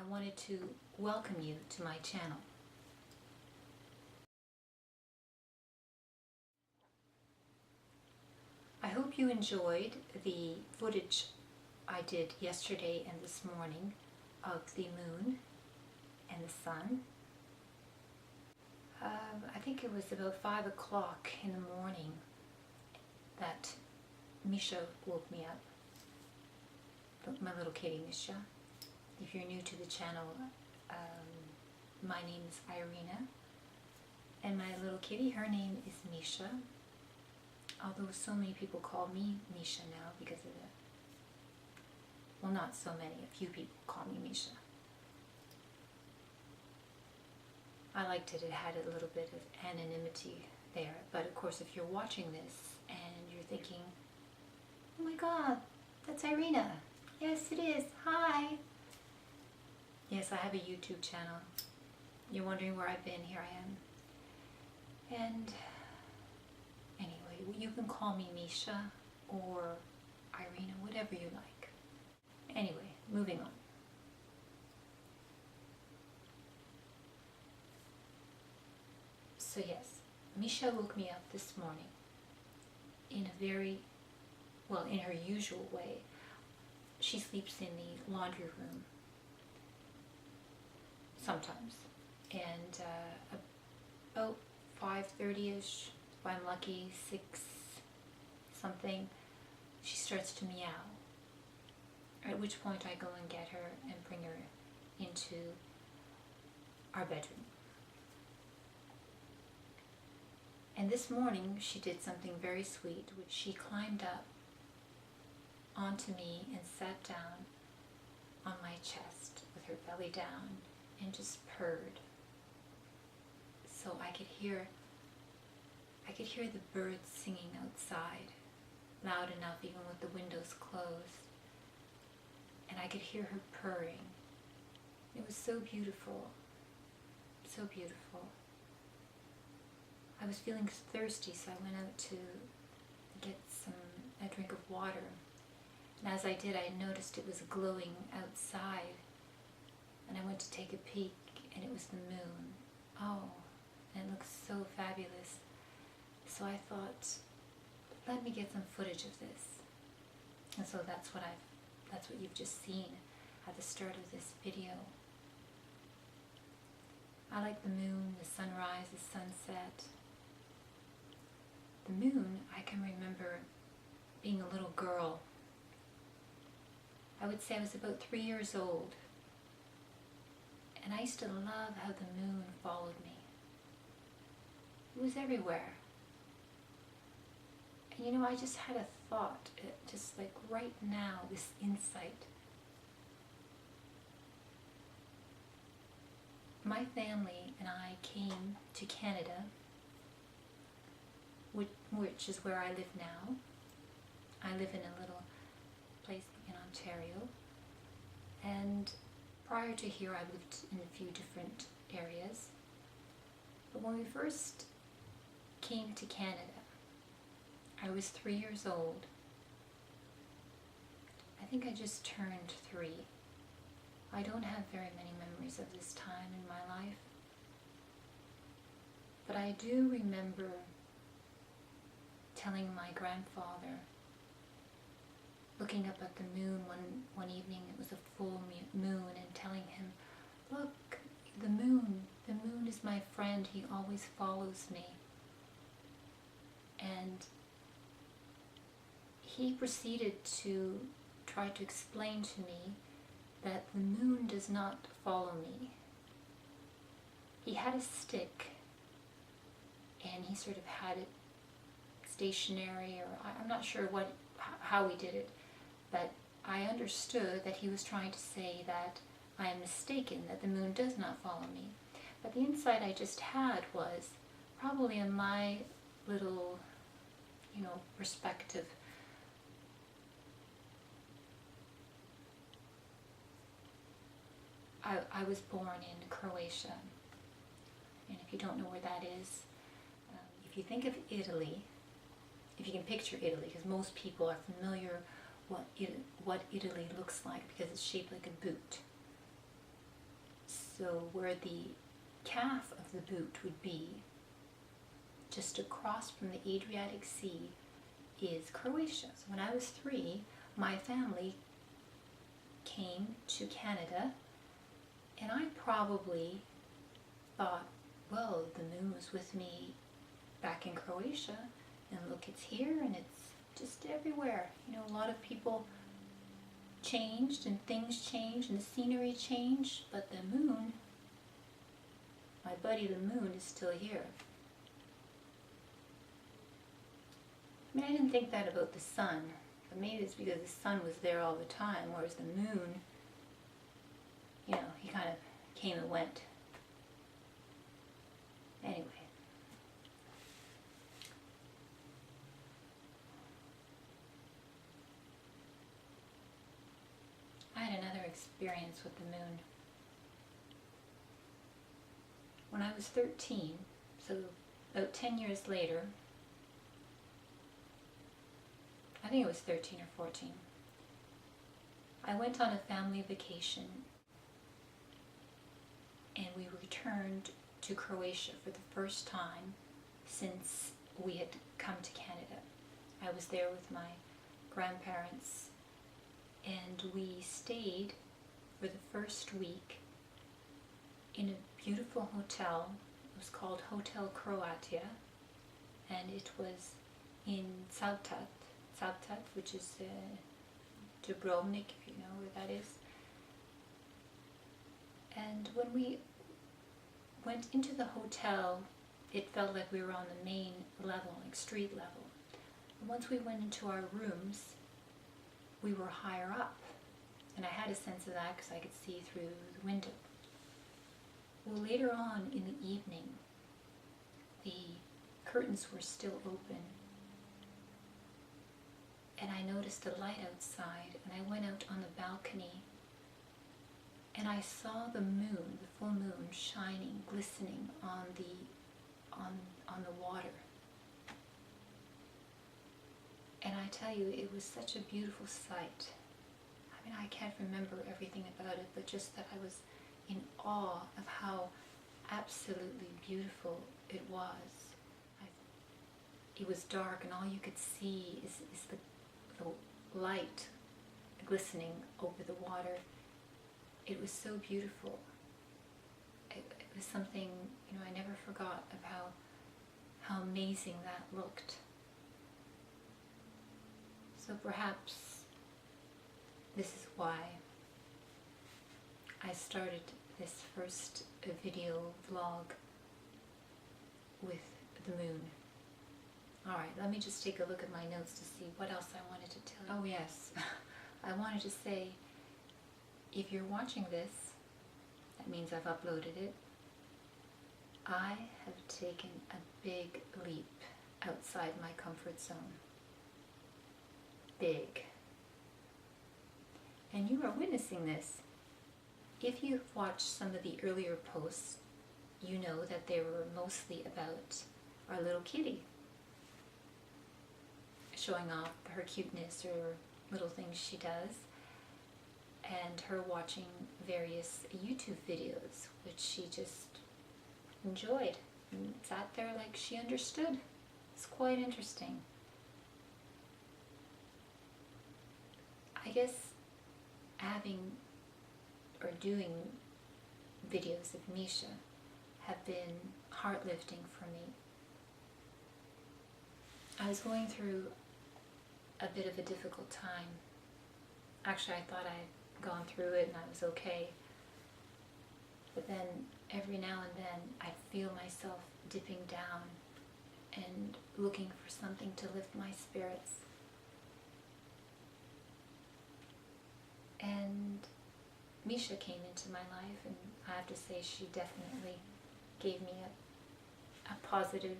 I wanted to welcome you to my channel. I hope you enjoyed the footage I did yesterday and this morning of the moon and the sun. I think it was about 5 o'clock in the morning that Misha woke me up. My little kitty Misha. If you're new to the channel, my name is Irina, and my little kitty, her name is Misha, although so many people call me Misha now because of it. Well, not so many, a few people call me Misha. I liked it, it had a little bit of anonymity there, but of course if you're watching this and you're thinking, oh my god, that's Irina. Yes, it is. Hi. Yes, I have a YouTube channel. You're wondering where I've been. Here I am. And anyway, you can call me Misha or Irina, whatever you like. Anyway, moving on. So yes, Misha woke me up this morning in a very, well, in her usual way. She sleeps in the laundry room sometimes, and about 5:30ish, if I'm lucky, 6 something, she starts to meow, at which point I go and get her and bring her into our bedroom. And this morning she did something very sweet, which she climbed up onto me and sat down on my chest with her belly down and just purred. So I could hear the birds singing outside, loud enough even with the windows closed. And I could hear her purring. It was so beautiful, so beautiful. I was feeling thirsty, so I went out to get a drink of water. And as I did, I noticed it was glowing outside. And I went to take a peek, and it was the moon. Oh, and it looked so fabulous. So I thought, let me get some footage of this. And so that's what you've just seen at the start of this video. I like the moon, the sunrise, the sunset. The moon, I can remember being a little girl. I would say I was about 3 years old. And I used to love how the moon followed me. It was everywhere. And you know, I just had a thought, just like right now, this insight. My family and I came to Canada, which is where I live now. I live in a little place in Ontario. And prior to here, I lived in a few different areas. But when we first came to Canada, I was 3 years old. I think I just turned 3. I don't have very many memories of this time in my life. But I do remember telling my grandfather, looking up at the moon one evening, it was a full moon, and telling him, look, the moon is my friend, he always follows me. And he proceeded to try to explain to me that the moon does not follow me. He had a stick, and he sort of had it stationary, or I'm not sure how he did it, but I understood that he was trying to say that I am mistaken, that the moon does not follow me. But the insight I just had was, probably in my little, perspective, I was born in Croatia, and if you don't know where that is, if you think of Italy, if you can picture Italy, because most people are familiar what Italy looks like because it's shaped like a boot. So where the calf of the boot would be, just across from the Adriatic Sea, is Croatia. So when I was 3, my family came to Canada, and I probably thought, well, the moon was with me back in Croatia, and look, it's here, and it's just everywhere. You know, a lot of people changed, and things changed, and the scenery changed, but the moon, my buddy the moon, is still here. I mean, I didn't think that about the sun, but maybe it's because the sun was there all the time, whereas the moon, you know, he kind of came and went. Anyway. I had another experience with the moon. When I was 13, so about 10 years later, I think it was 13 or 14, I went on a family vacation, and we returned to Croatia for the first time since we had come to Canada. I was there with my grandparents, and we stayed for the first week in a beautiful hotel. It was called Hotel Croatia, and it was in Cavtat, which is Dubrovnik, if you know where that is. And when we went into the hotel, it felt like we were on the main level, like street level. And once we went into our rooms, we were higher up. And I had a sense of that because I could see through the window. Well, later on in the evening, the curtains were still open. And I noticed a light outside, and I went out on the balcony, and I saw the moon, the full moon, shining, glistening on the water. And I tell you, it was such a beautiful sight. I mean, I can't remember everything about it, but just that I was in awe of how absolutely beautiful it was. It was dark, and all you could see is the light glistening over the water. It was so beautiful. It was something, you know, I never forgot of how amazing that looked. So perhaps this is why I started this first video vlog with the moon. Alright, let me just take a look at my notes to see what else I wanted to tell you. Oh yes, I wanted to say, if you're watching this, that means I've uploaded it. I have taken a big leap outside my comfort zone. Big. And you are witnessing this. If you've watched some of the earlier posts, you know that they were mostly about our little kitty, showing off her cuteness or little things she does, and her watching various YouTube videos, which she just enjoyed and sat there like she understood. It's quite interesting. I guess having or doing videos of Misha have been heart-lifting for me. I was going through a bit of a difficult time. Actually, I thought I'd gone through it and I was okay. But then every now and then I feel myself dipping down and looking for something to lift my spirits. And Misha came into my life, and I have to say she definitely gave me a positive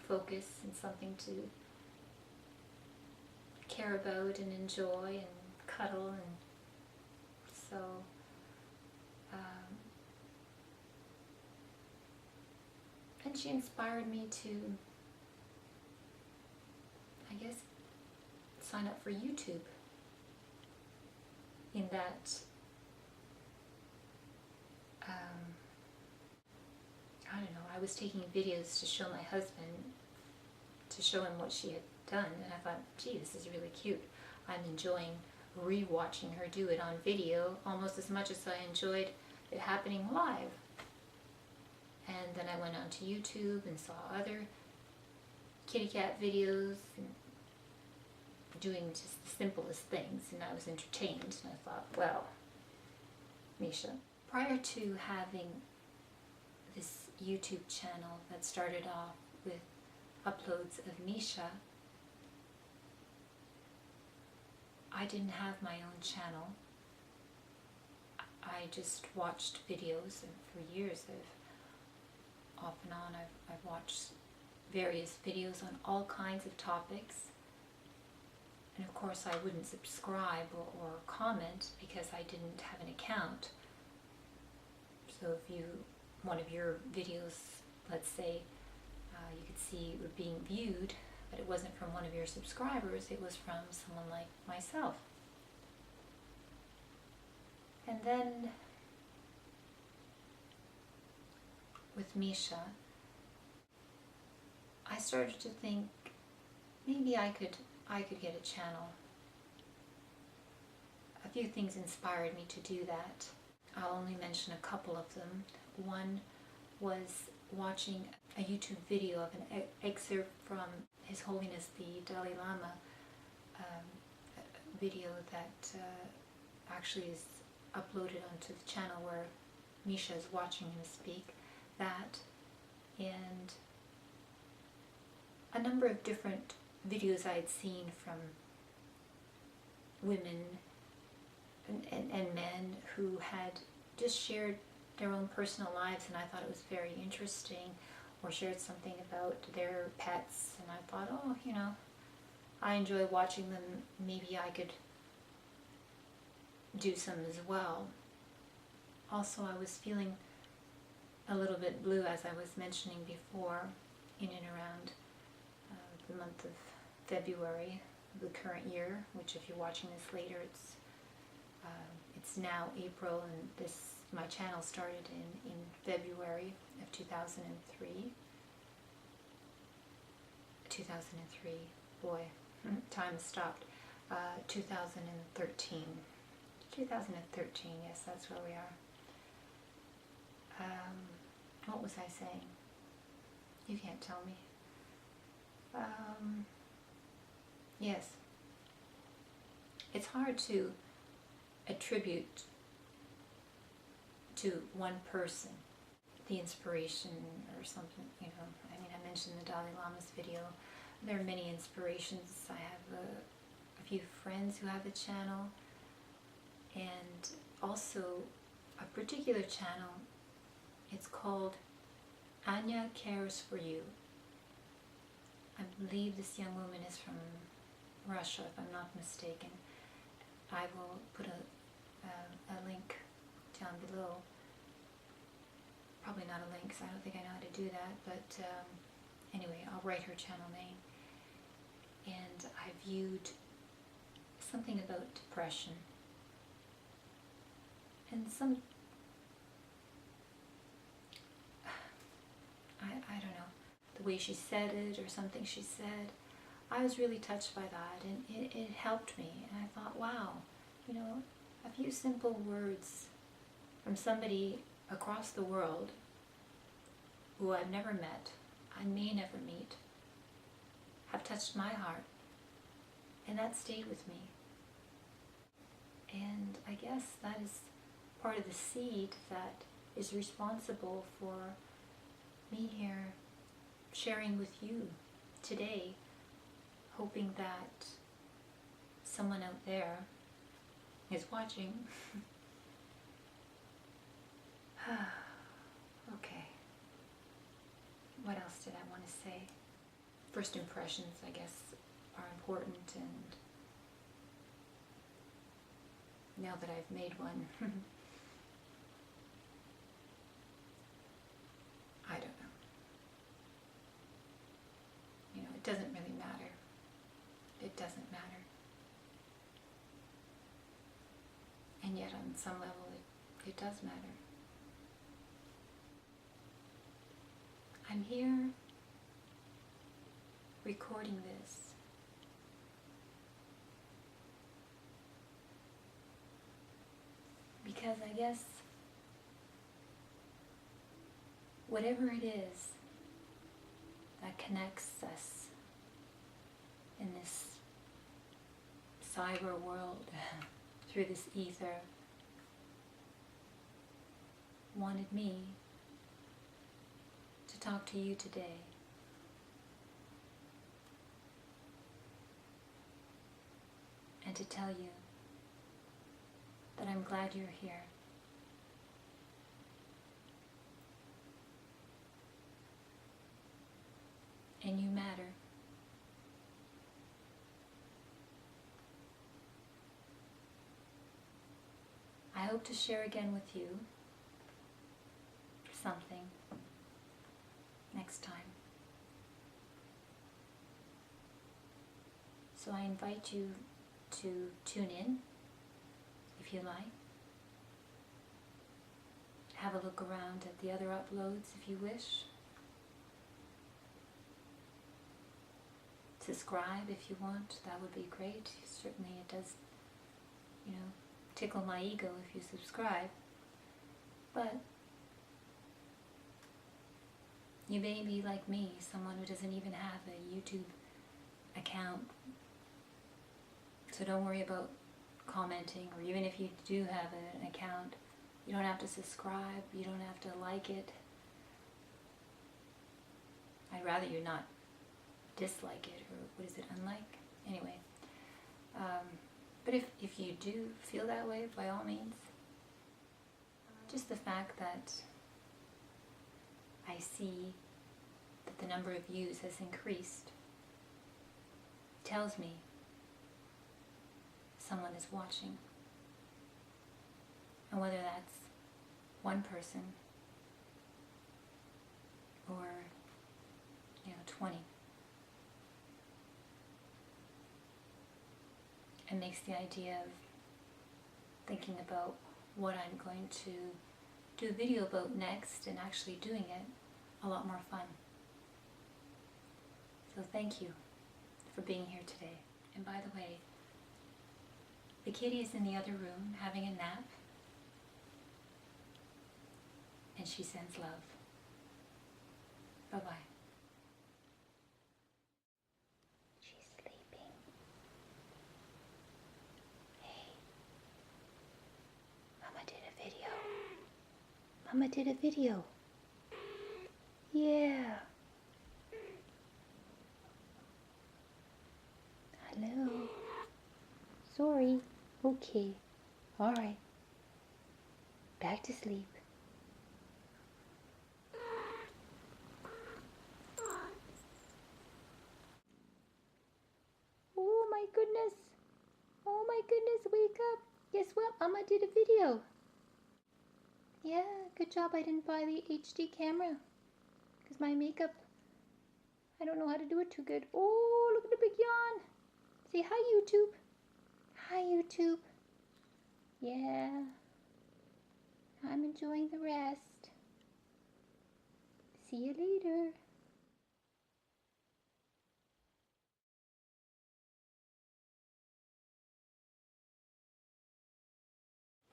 focus and something to care about and enjoy and cuddle, and so and she inspired me to, I guess, sign up for YouTube, in that was taking videos to show my husband, to show him what she had done, and I thought, gee, this is really cute. I'm enjoying re-watching her do it on video almost as much as I enjoyed it happening live. And then I went onto YouTube and saw other kitty cat videos and doing just the simplest things, and I was entertained, and I thought, well, Misha. Prior to having this YouTube channel that started off with uploads of Misha, I didn't have my own channel. I just watched videos, and for years off and on I've watched various videos on all kinds of topics. And of course I wouldn't subscribe or comment because I didn't have an account. So if one of your videos, let's say, you could see were being viewed, but it wasn't from one of your subscribers, it was from someone like myself. And then with Misha, I started to think maybe I could get a channel. A few things inspired me to do that. I'll only mention a couple of them. One was watching a YouTube video of an excerpt from His Holiness the Dalai Lama video that actually is uploaded onto the channel where Misha is watching him speak. That and a number of different videos I had seen from women and men who had just shared their own personal lives, and I thought it was very interesting, or shared something about their pets, and I thought, oh, I enjoy watching them, maybe I could do some as well. Also, I was feeling a little bit blue, as I was mentioning before, in and around the month of February of the current year, which if you're watching this later, it's now April, and my channel started in February of 2003. 2003, boy, time stopped. 2013. 2013, yes, that's where we are. What was I saying? You can't tell me. Yes. It's hard to attribute to one person the inspiration or something, I mean, I mentioned the Dalai Lama's video. There are many inspirations. I have a few friends who have a channel, and also a particular channel. It's called Anya Cares For You. I believe this young woman is from Russia, if I'm not mistaken. I will put a link down below. Probably not a link, because I don't think I know how to do that, but anyway, I'll write her channel name. And I viewed something about depression. And I don't know, the way she said it or something she said, I was really touched by that, and it helped me. And I thought, wow, a few simple words from somebody across the world who I've never met, I may never meet, have touched my heart, and that stayed with me. And I guess that is part of the seed that is responsible for me here sharing with you today, hoping that someone out there is watching. Okay. What else did I want to say? First impressions, I guess, are important, and now that I've made one, I don't know. It doesn't really matter. It doesn't matter. And yet on some level it does matter. I'm here recording this because I guess whatever it is that connects us in this cyber world through this ether wanted me to talk to you today. And to tell you that I'm glad you're here. And you matter. I hope to share again with you something next time. So I invite you to tune in if you like. Have a look around at the other uploads if you wish. Subscribe if you want, that would be great. Certainly it does, tickle my ego if you subscribe. But you may be like me, someone who doesn't even have a YouTube account. So don't worry about commenting, or even if you do have an account, you don't have to subscribe, you don't have to like it. I'd rather you not dislike it, or what is it, unlike? Anyway, but if you do feel that way, by all means, just the fact that I see that the number of views has increased tells me someone is watching. And whether that's one person or 20, it makes the idea of thinking about what I'm going to do a video about next and actually doing it a lot more fun. So thank you for being here today. And by the way, the kitty is in the other room having a nap, and she sends love. Bye-bye. She's sleeping. Hey, Mama did a video. Mama did a video. Yeah. Hello. Sorry. Okay. Alright. Back to sleep. Oh my goodness. Oh my goodness, wake up. Guess what? Mama did a video. Yeah, good job I didn't buy the HD camera. Because my makeup, I don't know how to do it too good. Oh, look at the big yawn. Say hi, YouTube. Hi, YouTube. Yeah. I'm enjoying the rest. See you later.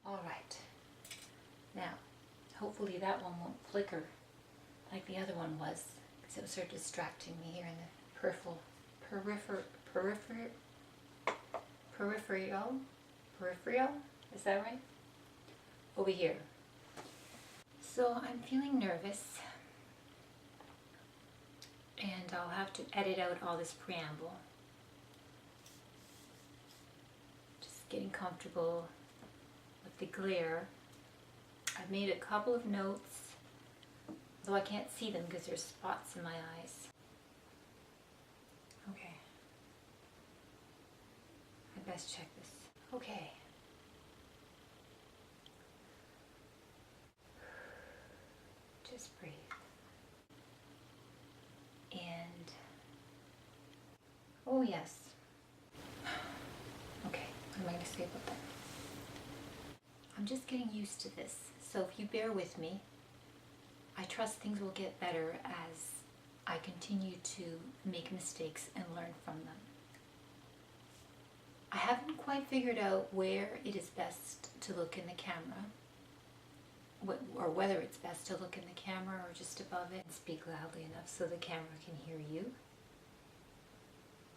Alright. Now, hopefully that one won't flicker like the other one was, because it was sort of distracting me here in the peripheral, is that right? Over here. So I'm feeling nervous, and I'll have to edit out all this preamble. Just getting comfortable with the glare. I've made a couple of notes, though I can't see them because there's spots in my eyes. Okay. I best check this. Okay. Just breathe. And, oh yes. Okay, what am I going to say about that? I'm just getting used to this, so if you bear with me, I trust things will get better as I continue to make mistakes and learn from them. I haven't quite figured out where it is best to look in the camera, or whether it's best to look in the camera or just above it and speak loudly enough so the camera can hear you.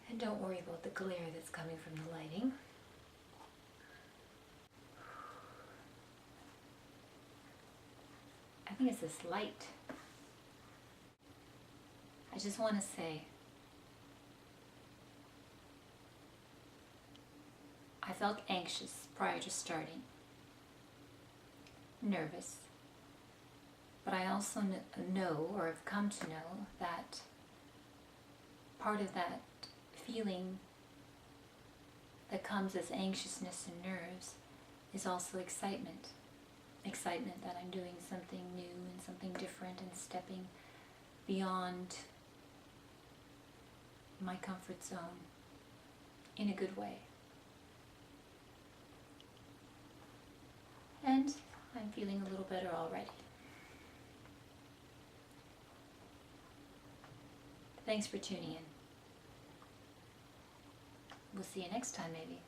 And don't worry about the glare that's coming from the lighting. I think it's this light. I just want to say, I felt anxious prior to starting, nervous, but I also know, or have come to know, that part of that feeling that comes as anxiousness and nerves is also excitement. Excitement that I'm doing something new and something different and stepping beyond my comfort zone in a good way. And I'm feeling a little better already. Thanks for tuning in. We'll see you next time, maybe.